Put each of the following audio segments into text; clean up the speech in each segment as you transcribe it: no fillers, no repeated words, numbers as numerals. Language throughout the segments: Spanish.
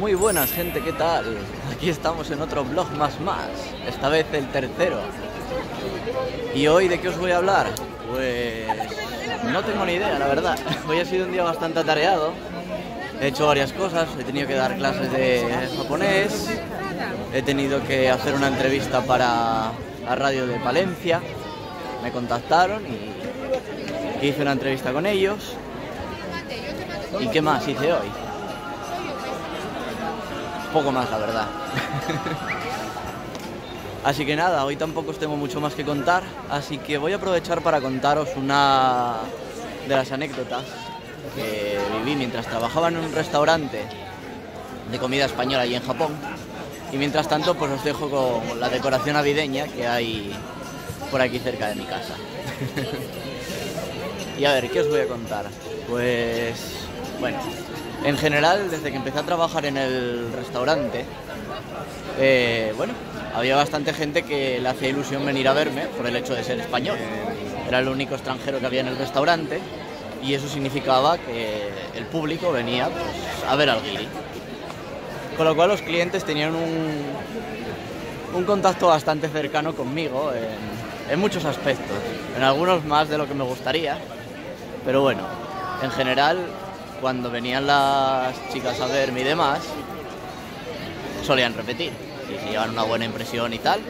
Muy buenas, gente, ¿qué tal? Aquí estamos en otro vlog más, esta vez el tercero. ¿Y hoy de qué os voy a hablar? Pues no tengo ni idea, la verdad. Hoy ha sido un día bastante atareado. He hecho varias cosas, he tenido que dar clases de japonés, he tenido que hacer una entrevista para la radio de Palencia. Me contactaron y hice una entrevista con ellos. ¿Y qué más hice hoy? Poco más, la verdad. Así que nada, hoy tampoco os tengo mucho más que contar, así que voy a aprovechar para contaros una de las anécdotas que viví mientras trabajaba en un restaurante de comida española allí en Japón. Y mientras tanto, pues os dejo con la decoración navideña que hay por aquí cerca de mi casa. Y a ver, ¿qué os voy a contar? Pues, bueno, en general, desde que empecé a trabajar en el restaurante, bueno, había bastante gente que le hacía ilusión venir a verme por el hecho de ser español. Era el único extranjero que había en el restaurante y eso significaba que el público venía, pues, a ver al guiri. Con lo cual los clientes tenían un contacto bastante cercano conmigo en muchos aspectos, en algunos más de lo que me gustaría, pero bueno, en general, cuando venían las chicas a verme y demás, solían repetir. Y si llevaban una buena impresión y tal,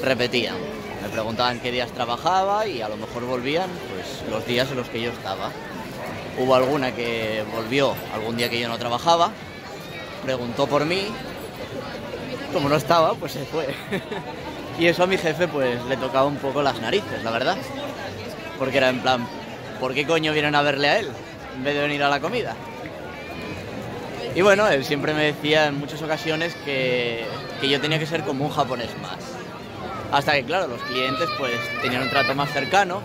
repetían. Me preguntaban qué días trabajaba y a lo mejor volvían pues los días en los que yo estaba. Hubo alguna que volvió algún día que yo no trabajaba, preguntó por mí, como no estaba, pues se fue. Y eso a mi jefe pues le tocaba un poco las narices, la verdad. Porque era en plan, ¿por qué coño vienen a verle a él en vez de venir a la comida? Y bueno, él siempre me decía en muchas ocasiones que yo tenía que ser como un japonés más. Hasta que, claro, los clientes pues tenían un trato más cercano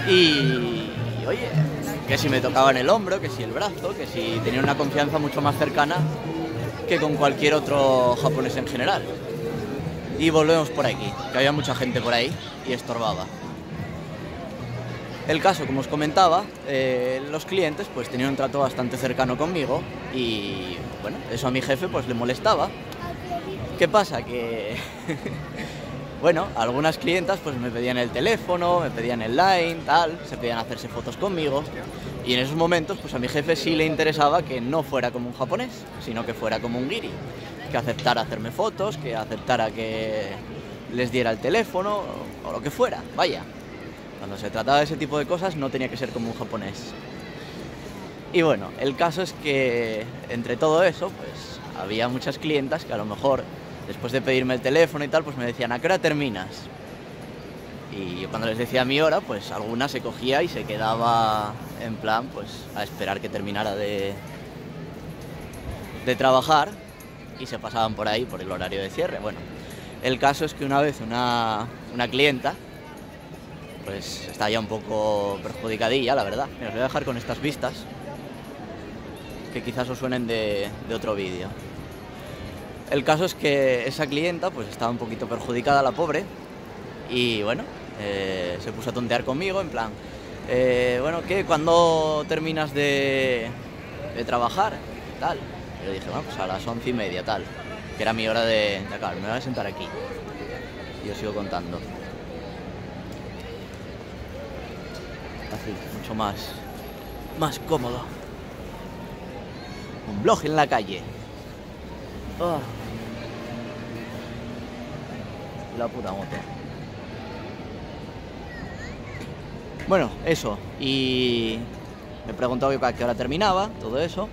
y oye, que si me tocaban el hombro, que si el brazo, que si tenía una confianza mucho más cercana que con cualquier otro japonés en general. Y volvemos por aquí, que había mucha gente por ahí y estorbaba. El caso, como os comentaba, los clientes pues tenían un trato bastante cercano conmigo y bueno, eso a mi jefe pues le molestaba. ¿Qué pasa? Que bueno, algunas clientas pues me pedían el teléfono, me pedían el line, tal, se pedían hacerse fotos conmigo y en esos momentos pues a mi jefe sí le interesaba que no fuera como un japonés, sino que fuera como un guiri, que aceptara hacerme fotos, que aceptara que les diera el teléfono o lo que fuera, vaya. Cuando se trataba de ese tipo de cosas no tenía que ser como un japonés. Y bueno, el caso es que entre todo eso, pues había muchas clientas que a lo mejor después de pedirme el teléfono y tal, pues me decían, ¿a qué hora terminas? Y yo cuando les decía mi hora, pues alguna se cogía y se quedaba en plan, pues a esperar que terminara de trabajar y se pasaban por ahí, por el horario de cierre. Bueno, el caso es que una vez una clienta pues está ya un poco perjudicadilla, la verdad. Mira, os voy a dejar con estas vistas, que quizás os suenen de otro vídeo. El caso es que esa clienta pues estaba un poquito perjudicada, la pobre, y bueno, se puso a tontear conmigo, en plan, bueno, ¿qué? ¿Cuándo terminas de trabajar? Tal. Y yo dije, bueno, pues a las 11:30, tal, que era mi hora de acabar. Me voy a sentar aquí y os sigo contando. Así, mucho más cómodo. Un vlog en la calle. Oh. La puta moto. Bueno, eso. Y me preguntaba a qué hora terminaba, todo eso.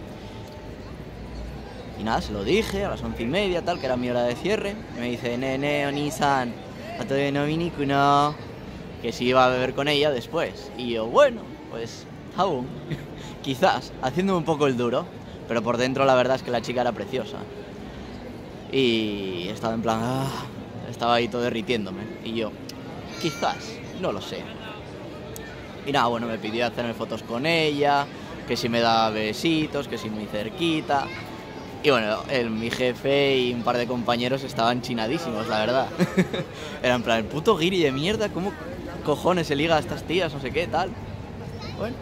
Y nada, se lo dije a las 11:30, tal, que era mi hora de cierre. Y me dice, nene, Oni-san, todavía no viniku no, que si iba a beber con ella después. Y yo, bueno, pues aún, quizás, haciéndome un poco el duro, pero por dentro la verdad es que la chica era preciosa. Y estaba en plan, estaba ahí todo derritiéndome. Y yo, quizás, no lo sé. Y nada, bueno, me pidió hacerme fotos con ella, que si me daba besitos, que si muy cerquita. Y bueno, mi jefe y un par de compañeros estaban chinadísimos, la verdad. Era en plan, el puto guiri de mierda, ¿cómo cojones se liga a estas tías, no sé qué, tal? Bueno,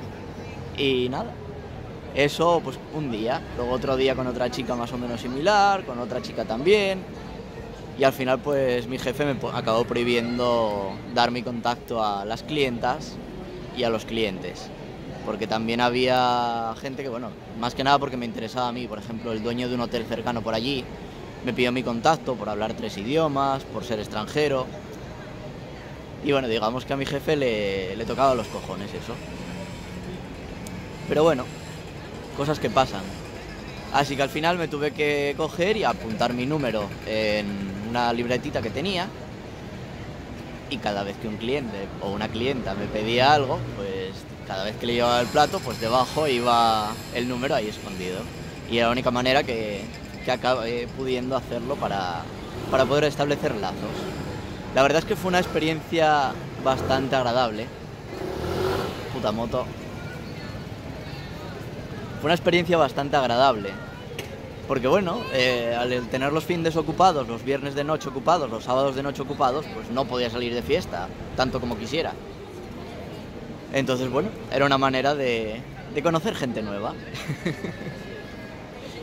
y nada. Eso pues un día, luego otro día con otra chica más o menos similar, con otra chica también, y al final pues mi jefe me acabó prohibiendo dar mi contacto a las clientas y a los clientes, porque también había gente que, bueno, más que nada porque me interesaba a mí, por ejemplo, el dueño de un hotel cercano por allí me pidió mi contacto por hablar 3 idiomas, por ser extranjero, y bueno, digamos que a mi jefe le tocaba los cojones eso. Pero bueno, cosas que pasan. Así que al final me tuve que coger y apuntar mi número en una libretita que tenía, y cada vez que un cliente o una clienta me pedía algo, pues cada vez que le llevaba el plato, pues debajo iba el número ahí escondido. Y era la única manera que acabé pudiendo hacerlo para poder establecer lazos. La verdad es que fue una experiencia bastante agradable. Puta moto. Fue una experiencia bastante agradable. Porque bueno, al tener los fines ocupados, los viernes de noche ocupados, los sábados de noche ocupados, pues no podía salir de fiesta, tanto como quisiera. Entonces bueno, era una manera de conocer gente nueva.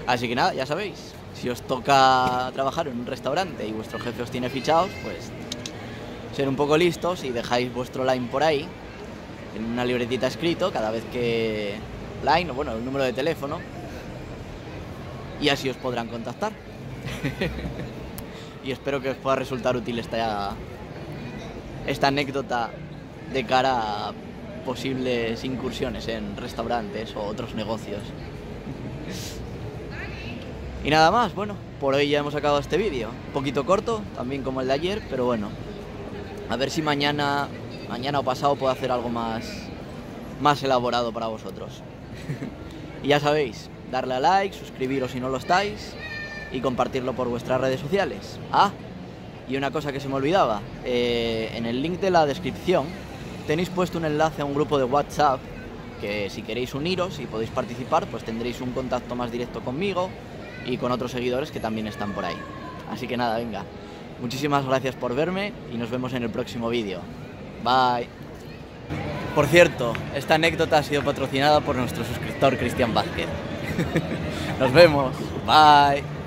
Así que nada, ya sabéis, si os toca trabajar en un restaurante y vuestro jefe os tiene fichados, pues ser un poco listos y dejáis vuestro line por ahí, en una libretita escrito, cada vez que... line, o bueno, el número de teléfono, y así os podrán contactar. Y espero que os pueda resultar útil esta anécdota de cara a posibles incursiones en restaurantes o otros negocios. Y nada más, bueno, por hoy ya hemos acabado este vídeo. Un poquito corto, también como el de ayer, pero bueno, a ver si mañana o pasado puedo hacer algo más elaborado para vosotros. Y ya sabéis, darle a like, suscribiros si no lo estáis y compartirlo por vuestras redes sociales. Ah, y una cosa que se me olvidaba, en el link de la descripción tenéis puesto un enlace a un grupo de WhatsApp que si queréis uniros y podéis participar, pues tendréis un contacto más directo conmigo y con otros seguidores que también están por ahí. Así que nada, venga, muchísimas gracias por verme y nos vemos en el próximo vídeo. Bye. Por cierto, esta anécdota ha sido patrocinada por nuestro suscriptor Cristian Vázquez. Nos vemos. Bye.